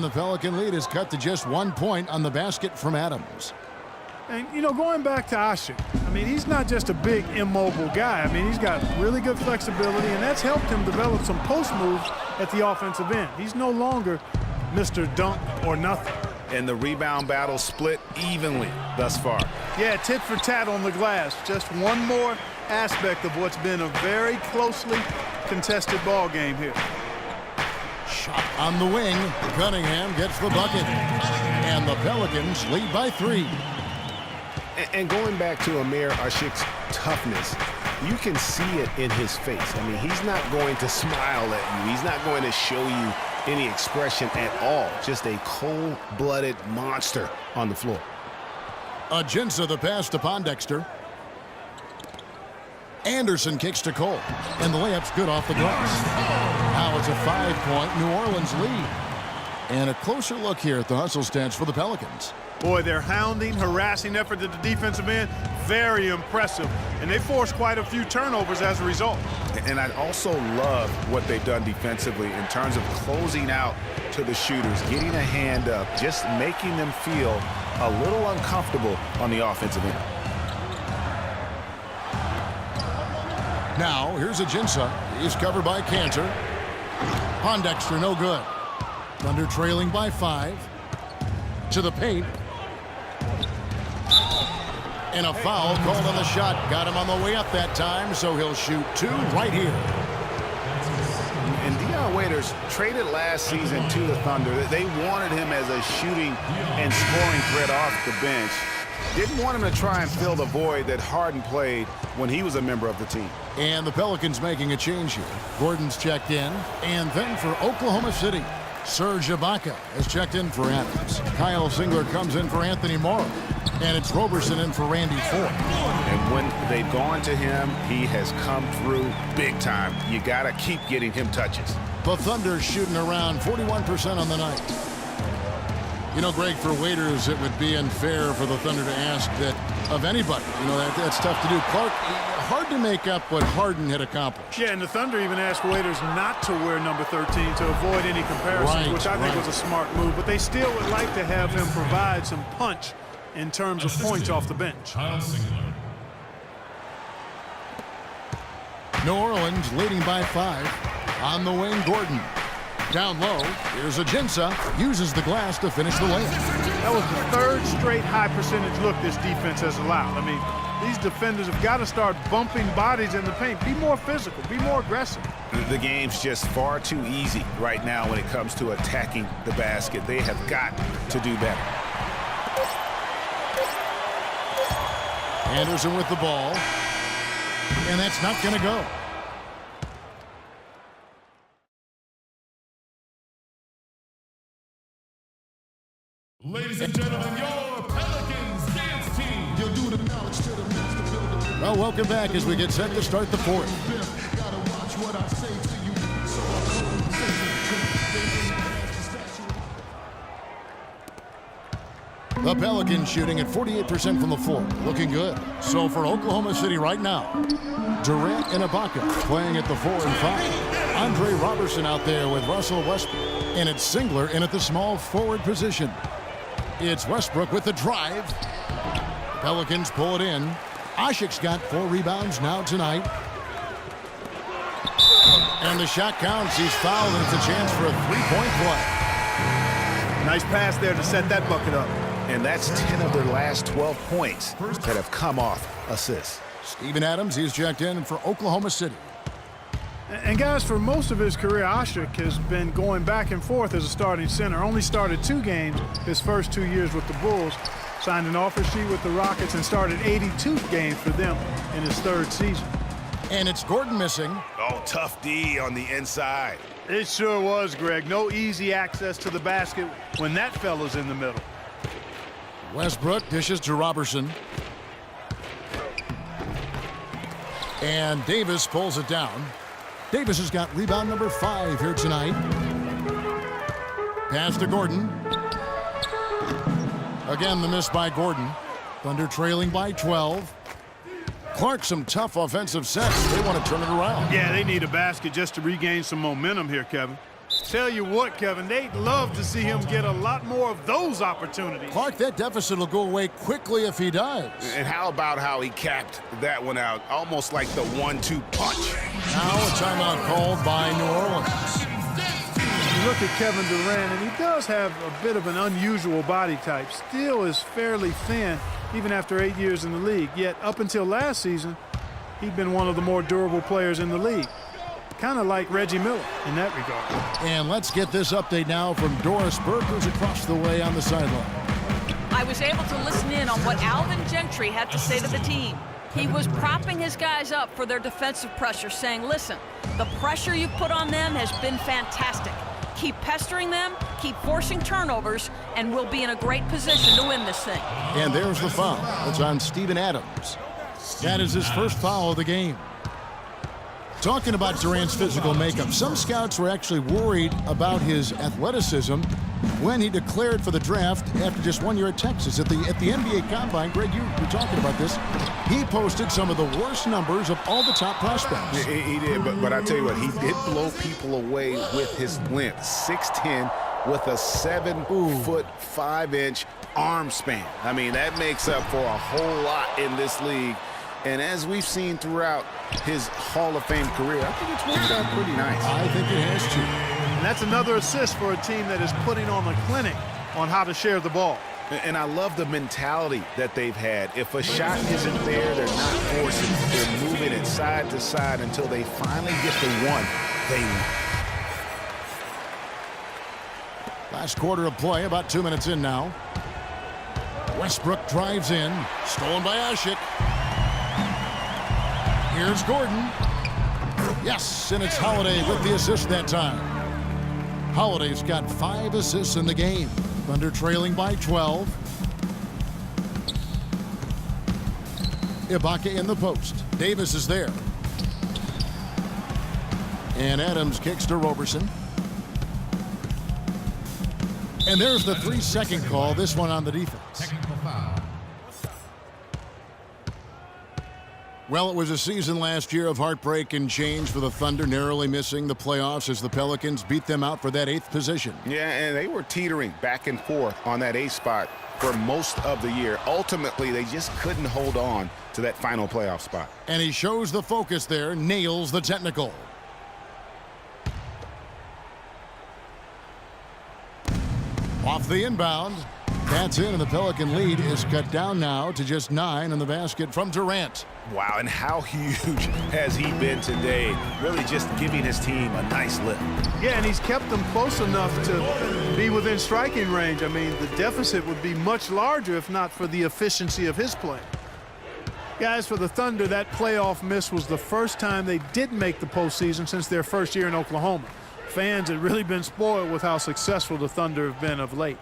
The Pelican lead is cut to just 1 point on the basket from Adams. And, you know, going back to Asik, I mean, he's not just a big, immobile guy. I mean, he's got really good flexibility, and that's helped him develop some post moves at the offensive end. He's no longer Mr. Dunk or nothing. And the rebound battle split evenly thus far. Yeah, tit for tat on the glass. Just one more aspect of what's been a very closely contested ball game here. Shot on the wing. Cunningham gets the bucket. And the Pelicans lead by 3. And going back to Amir Ashik's toughness, you can see it in his face. I mean, he's not going to smile at you. He's not going to show you any expression at all. Just a cold-blooded monster on the floor. Ajinça the pass to Pondexter. Anderson kicks to Cole. And the layup's good off the glass. Now it's a 5-point New Orleans lead. And a closer look here at the hustle stats for the Pelicans. Boy, their hounding, harassing effort at the defensive end, very impressive. And they forced quite a few turnovers as a result. And I also love what they've done defensively in terms of closing out to the shooters, getting a hand up, just making them feel a little uncomfortable on the offensive end. Now, here's Ajinça. He's covered by Cantor. Pondexter, no good. Thunder trailing by 5. To the paint. And a foul called on the shot. Got him on the way up that time, so he'll shoot 2 right here. And Dion Waiters traded last season to the Thunder. They wanted him as a shooting and scoring threat off the bench. Didn't want him to try and fill the void that Harden played when he was a member of the team. And the Pelicans making a change here. Gordon's checked in. And then for Oklahoma City, Serge Ibaka has checked in for Adams. Kyle Singler comes in for Anthony Morrow. And it's Roberson in for Randy Ford. And when they've gone to him, he has come through big time. You got to keep getting him touches. The Thunder shooting around 41% on the night. You know, Greg, for Waiters, it would be unfair for the Thunder to ask that of anybody. You know, that's tough to do. Clark, hard to make up what Harden had accomplished. Yeah, and the Thunder even asked Waiters not to wear number 13 to avoid any comparisons, which I think was a smart move. But they still would like to have him provide some punch in terms of points off the bench. New Orleans leading by 5. On the wing, Gordon. Down low, here's Ajinça. Uses the glass to finish the layup. That was the 3rd straight high percentage look this defense has allowed. I mean, these defenders have got to start bumping bodies in the paint. Be more physical. Be more aggressive. The game's just far too easy right now when it comes to attacking the basket. They have got to do better. Anderson with the ball. And that's not going to go. Ladies and gentlemen, your Pelicans dance team. You'll do the knowledge to the master builder. Well, welcome back as we get set to start the 4th. Gotta watch what I say to you. The Pelicans shooting at 48% from the floor. Looking good. So for Oklahoma City right now, Durant and Ibaka playing at the 4 and 5. Andre Roberson out there with Russell Westbrook. And it's Singler in at the small forward position. It's Westbrook with the drive. The Pelicans pull it in. Asik's got 4 rebounds now tonight. And the shot counts. He's fouled, and it's a chance for a 3-point play. Nice pass there to set that bucket up. And that's 10 of their last 12 points that have come off assists. Steven Adams, he's checked in for Oklahoma City. And guys, for most of his career, Asik has been going back and forth as a starting center. Only started 2 games his first 2 years with the Bulls. Signed an offer sheet with the Rockets and started 82 games for them in his 3rd season. And it's Gordon missing. Oh, tough D on the inside. It sure was, Greg. No easy access to the basket when that fella's in the middle. Westbrook dishes to Robertson. And Davis pulls it down. Davis has got rebound number 5 here tonight. Pass to Gordon. Again, the miss by Gordon. Thunder trailing by 12. Clark, some tough offensive sets. They want to turn it around. Yeah, they need a basket just to regain some momentum here, Kevin. Tell you what, Kevin, they'd love to see him get a lot more of those opportunities. Clark, that deficit will go away quickly if he does. And how about how he capped that one out, almost like the 1-2 punch. Now a timeout called by New Orleans. You look at Kevin Durant, and he does have a bit of an unusual body type. Still is fairly thin, even after 8 years in the league. Yet up until last season, he'd been one of the more durable players in the league. Kind of like Reggie Miller in that regard. And let's get this update now from Doris Burke, who's across the way on the sideline. I was able to listen in on what Alvin Gentry had to say to the team. He was propping his guys up for their defensive pressure, saying, listen, the pressure you put on them has been fantastic. Keep pestering them, keep forcing turnovers, and we'll be in a great position to win this thing. And there's the foul. It's on Steven Adams. That is his first foul of the game. Talking about Durant's physical makeup, some scouts were actually worried about his athleticism when he declared for the draft after just 1 year at Texas. At the NBA Combine, Greg, you were talking about this. He posted some of the worst numbers of all the top prospects. He did, but I tell you what, he did blow people away with his length. 6'10", with a 7-foot 5-inch arm span. I mean, that makes up for a whole lot in this league. And as we've seen throughout his Hall of Fame career, I think it's worked out pretty nice. I think it has to. And that's another assist for a team that is putting on a clinic on how to share the ball. And I love the mentality that they've had. If a shot isn't there, they're not forcing it. They're moving it side to side until they finally get the one they want. Last quarter of play, about 2 minutes in now. Westbrook drives in, stolen by Asik. Here's Gordon. Yes, and it's Holiday with the assist that time. Holiday's got 5 assists in the game. Thunder trailing by 12. Ibaka in the post. Davis is there. And Adams kicks to Roberson. And there's the 3-second call, this one on the defense. Technical foul. Well, it was a season last year of heartbreak and change for the Thunder, narrowly missing the playoffs as the Pelicans beat them out for that 8th position. Yeah, and they were teetering back and forth on that 8th spot for most of the year. Ultimately, they just couldn't hold on to that final playoff spot. And he shows the focus there, nails the technical. Off the inbound. That's in, and the Pelican lead is cut down now to just 9 in the basket from Durant. Wow, and how huge has he been today? Really just giving his team a nice lift. Yeah, and he's kept them close enough to be within striking range. I mean, the deficit would be much larger if not for the efficiency of his play. Guys, for the Thunder, that playoff miss was the first time they didn't make the postseason since their first year in Oklahoma. Fans had really been spoiled with how successful the Thunder have been of late.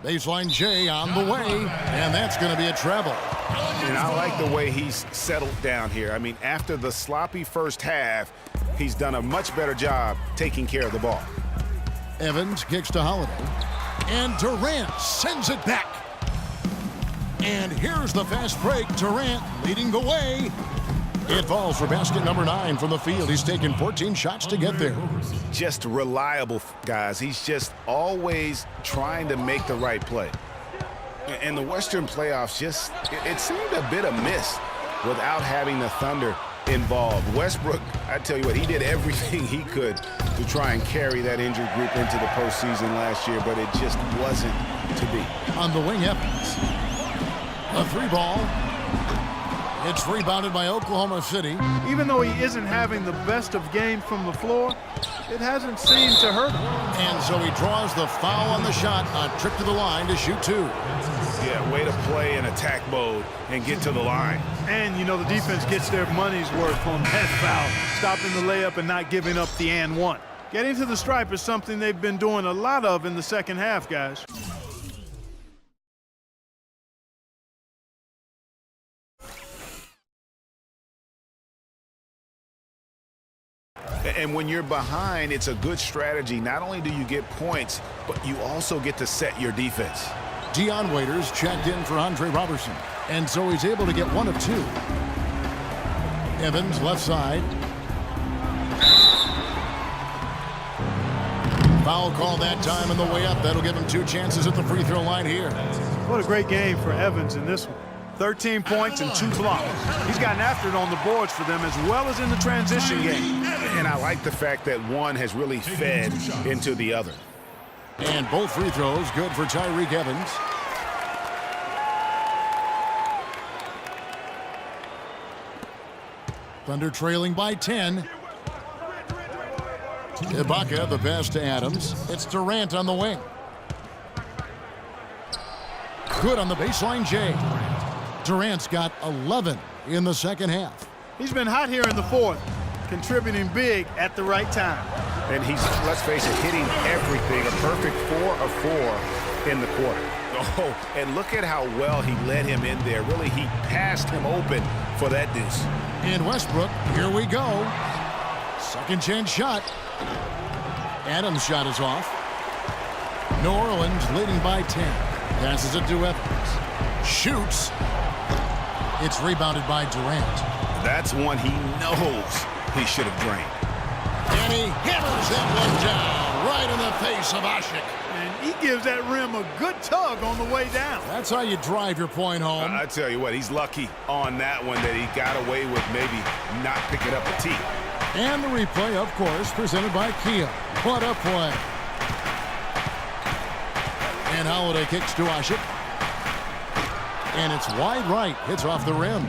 Baseline J on the way, and that's going to be a treble. And I like the way he's settled down here. I mean, after the sloppy first half, he's done a much better job taking care of the ball. Evans kicks to Holiday, and Durant sends it back. And here's the fast break. Durant leading the way. It falls for basket number 9 from the field. He's taken 14 shots to get there. Just reliable, guys. He's just always trying to make the right play. And the Western playoffs just, it seemed a bit amiss without having the Thunder involved. Westbrook, I tell you what, he did everything he could to try and carry that injured group into the postseason last year, but it just wasn't to be. On the wing, Evans. A 3-ball. It's rebounded by Oklahoma City. Even though he isn't having the best of games from the floor, it hasn't seemed to hurt him. And so he draws the foul on the shot. A trip to the line to shoot 2. Yeah, way to play in attack mode and get to the line. And, you know, the defense gets their money's worth on that foul, stopping the layup and not giving up the and one. Getting to the stripe is something they've been doing a lot of in the second half, guys. And when you're behind, it's a good strategy. Not only do you get points, but you also get to set your defense. Dion Waiters checked in for Andre Roberson. And so he's able to get 1 of 2. Evans left side. Foul call that time on the way up. That'll give him 2 chances at the free throw line here. What a great game for Evans in this one. 13 points and 2 blocks. He's gotten after it on the boards for them as well as in the transition game. And I like the fact that one has really fed into the other. And both free throws good for Tyreke Evans. Thunder trailing by 10. Ibaka, the pass to Adams. It's Durant on the wing. Good on the baseline, Jay. Durant's got 11 in the second half. He's been hot here in the fourth, contributing big at the right time. And he's, let's face it, hitting everything. A perfect 4 of 4 in the quarter. Oh, and look at how well he led him in there. Really, he passed him open for that deuce. In Westbrook, here we go. Second chance shot. Adams' shot is off. New Orleans leading by 10. Passes it to Evans. Shoots. It's rebounded by Durant. That's one he knows he should have drained. And he hammers that one down right in the face of Ashik. And he gives that rim a good tug on the way down. That's how you drive your point home. I tell you what, he's lucky on that one that he got away with maybe not picking up the tee. And the replay, of course, presented by Kia. What a play. And Holiday kicks to Ashik. And it's wide right. Hits off the rim.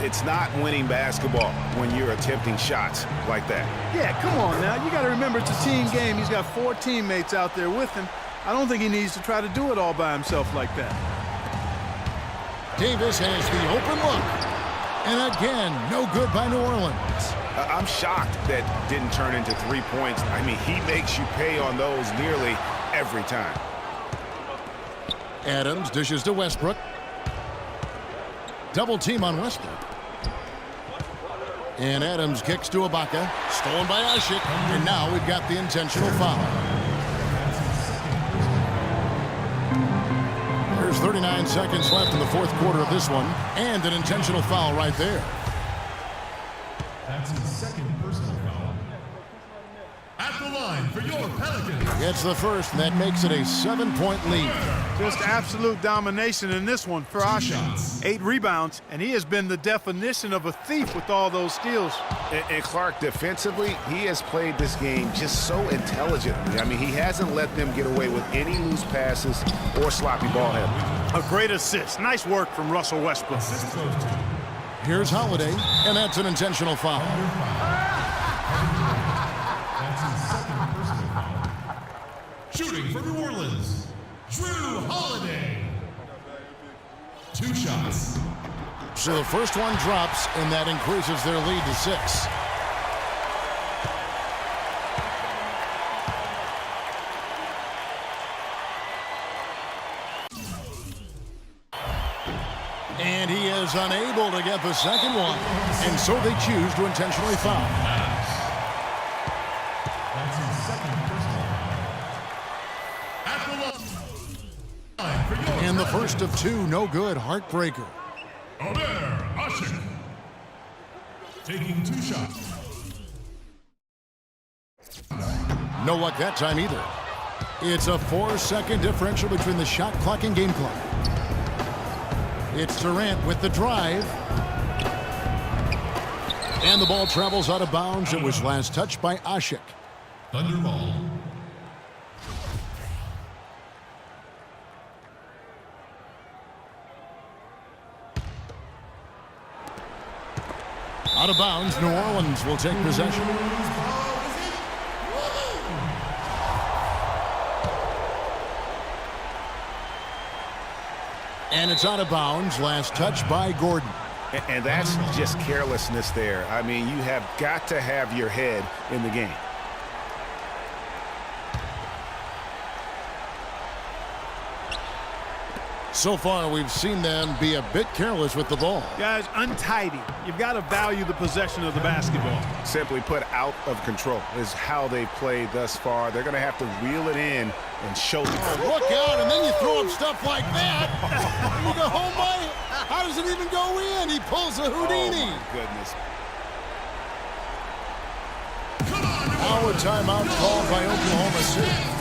It's not winning basketball when you're attempting shots like that. Yeah, come on now. You got to remember it's a team game. He's got 4 teammates out there with him. I don't think he needs to try to do it all by himself like that. Davis has the open look. And again, no good by New Orleans. I'm shocked that didn't turn into 3 points. I mean, he makes you pay on those nearly every time. Adams dishes to Westbrook. Double team on Westbrook. And Adams kicks to Ibaka. Stolen by Ashik. And now we've got the intentional foul. There's 39 seconds left in the fourth quarter of this one. And an intentional foul right there. That's his second personal foul. At the line for your Pelicans. It's the first, and that makes it a 7-point lead. Just absolute domination in this one for Ashik. 8 rebounds, and he has been the definition of a thief with all those steals. And Clark, defensively, he has played this game just so intelligently. I mean, he hasn't let them get away with any loose passes or sloppy ball handling. A great assist. Nice work from Russell Westbrook. Here's Holiday, and that's an intentional foul. That's his second personal foul. Shooting for New Orleans, Jrue Holiday. 2 shots. So the first one drops, and that increases their lead to 6. And he is unable to get the second one, and so they choose to intentionally foul. That's his second personal foul. At the line for your And the first of 2, no good, heartbreaker. Omer Ashik. Taking 2 shots. No luck that time either. It's a 4-second differential between the shot clock and game clock. It's Durant with the drive. And the ball travels out of bounds. It was last touched by Ashik. Thunderball. Out of bounds, New Orleans will take possession. And it's out of bounds. Last touch by Gordon. And that's just carelessness there. I mean, you have got to have your head in the game. So far, we've seen them be a bit careless with the ball. Guys, untidy. You've got to value the possession of the basketball. Simply put, out of control is how they played thus far. They're going to have to reel it in and show them. Oh, look out, and then you throw up stuff like that. You go, oh my, how does it even go in? He pulls a Houdini. Oh, my goodness. Now a timeout called by Oklahoma City.